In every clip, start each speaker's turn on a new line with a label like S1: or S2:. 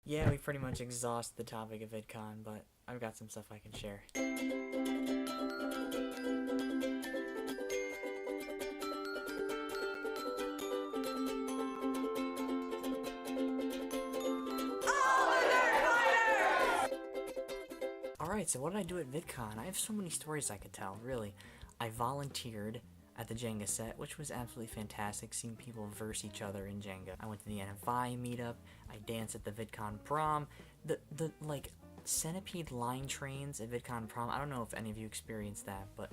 S1: Yeah, we pretty much exhausted the topic of VidCon, but I've got some stuff I can share. Alright, so what did I do at VidCon? I have so many stories I could tell, really. I volunteered at the Jenga set, which was absolutely fantastic, seeing people verse each other in Jenga. I went to the NFI meetup, I danced at the VidCon prom. The like, centipede line trains at VidCon prom, I don't know if any of you experienced that, but,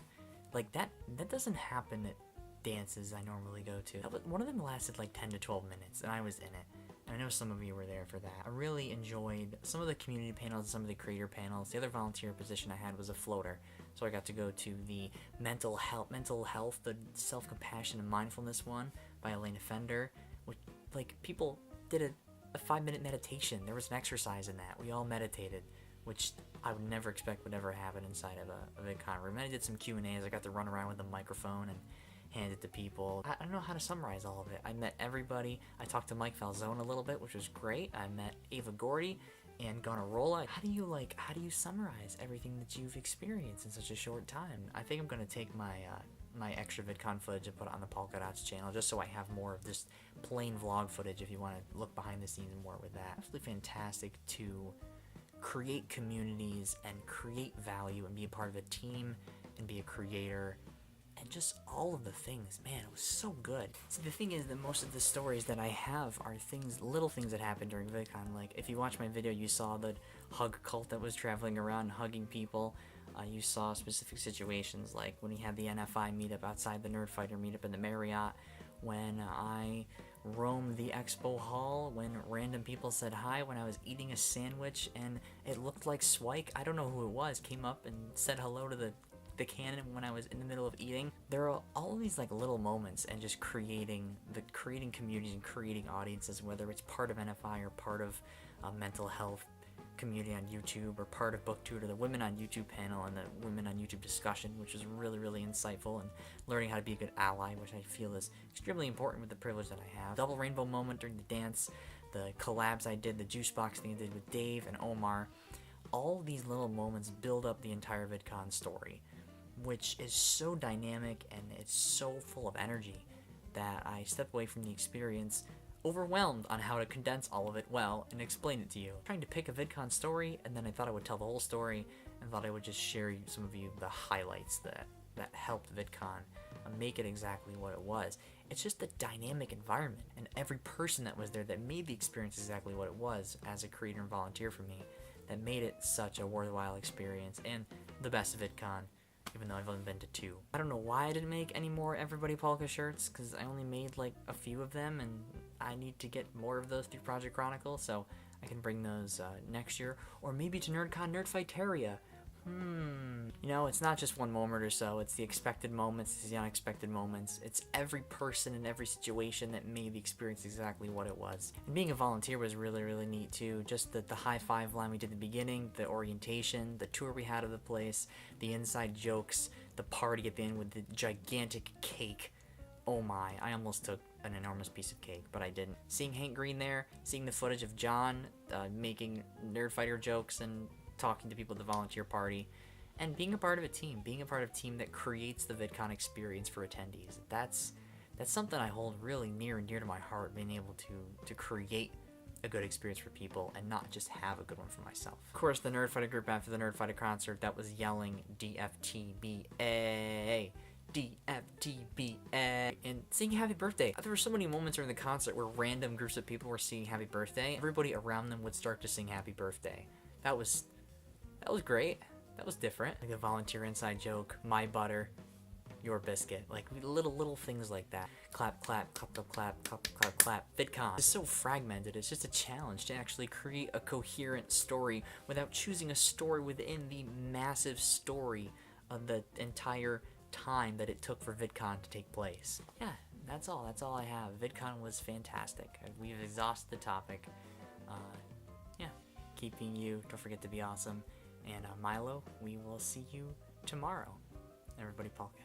S1: like, that doesn't happen at dances I normally go to. One of them lasted like 10 to 12 minutes, and I was in it. And I know some of you were there for that. I really enjoyed some of the community panels and some of the creator panels. The other volunteer position I had was a floater, so I got to go to the mental health, the self-compassion and mindfulness one by Elena Fender, which, like, people did a 5-minute meditation. There was an exercise in that. We all meditated, which I would never expect would ever happen inside of a VidCon room. And I did some Q&As. I got to run around with a microphone and hand it to people. I don't know how to summarize all of it. I met everybody. I talked to Mike Falzone a little bit, which was great. I met Ava Gordy and Gonarola. How do you summarize everything that you've experienced in such a short time? I think I'm gonna take my my extra VidCon footage and put it on the Palka Dots channel, just so I have more of this plain vlog footage if you want to look behind the scenes more with that. Absolutely fantastic to create communities and create value and be a part of a team and be a creator. And just all of the things, man, it was so good. See, the thing is that most of the stories that I have are little things that happened during VidCon. Like, if you watch my video, you saw the hug cult that was traveling around hugging people. You saw specific situations, like when we had the NFI meetup outside the Nerdfighter meetup in the Marriott, when I roamed the expo hall, when random people said hi, when I was eating a sandwich and it looked like Swike, I don't know who it was, came up and said hello to the cannon when I was in the middle of eating. There are all of these like little moments, and just creating communities and creating audiences, whether it's part of NFI or part of mental health community on YouTube or part of BookTutor, the Women on YouTube panel and the Women on YouTube discussion, which was really, really insightful, and learning how to be a good ally, which I feel is extremely important with the privilege that I have. Double rainbow moment during the dance, the collabs I did, the juice box thing I did with Dave and Omar. All these little moments build up the entire VidCon story, which is so dynamic and it's so full of energy that I stepped away from the experience overwhelmed on how to condense all of it well and explain it to you. Trying to pick a VidCon story, and then I thought I would tell the whole story, and thought I would just share some of you the highlights that helped VidCon make it exactly what it was. It's just the dynamic environment, and every person that was there that made the experience exactly what it was as a creator and volunteer for me, that made it such a worthwhile experience, and the best VidCon, even though I've only been to 2. I don't know why I didn't make any more Everybody Palka shirts, because I only made like a few of them, and I need to get more of those through Project Chronicle, so I can bring those next year, or maybe to NerdCon Nerdfighteria. You know, it's not just one moment or so, it's the expected moments, it's the unexpected moments, it's every person in every situation that made the experience exactly what it was. And being a volunteer was really, really neat too. Just the high five line we did at the beginning, the orientation, the tour we had of the place, the inside jokes, the party at the end with the gigantic cake. Oh my, I almost took an enormous piece of cake, but I didn't. Seeing Hank Green there, seeing the footage of John making Nerdfighter jokes and talking to people at the volunteer party, and being a part of a team, that creates the VidCon experience for attendees. That's something I hold really near and dear to my heart, being able to create a good experience for people and not just have a good one for myself. Of course, the Nerdfighter group after the Nerdfighter concert that was yelling DFTBA, DFTBA, and singing Happy Birthday. There were so many moments during the concert where random groups of people were singing Happy Birthday. Everybody around them would start to sing Happy Birthday. That was great. That was different. Like a volunteer inside joke, my butter, your biscuit. Like little things like that. Clap, clap, clap, clap, clap, clap, clap, clap. VidCon is so fragmented. It's just a challenge to actually create a coherent story without choosing a story within the massive story of the entire time that it took for VidCon to take place. Yeah, that's all I have. VidCon was fantastic. We've exhausted the topic. Yeah, keeping you, don't forget to be awesome. And Milo, we will see you tomorrow. Everybody Palka.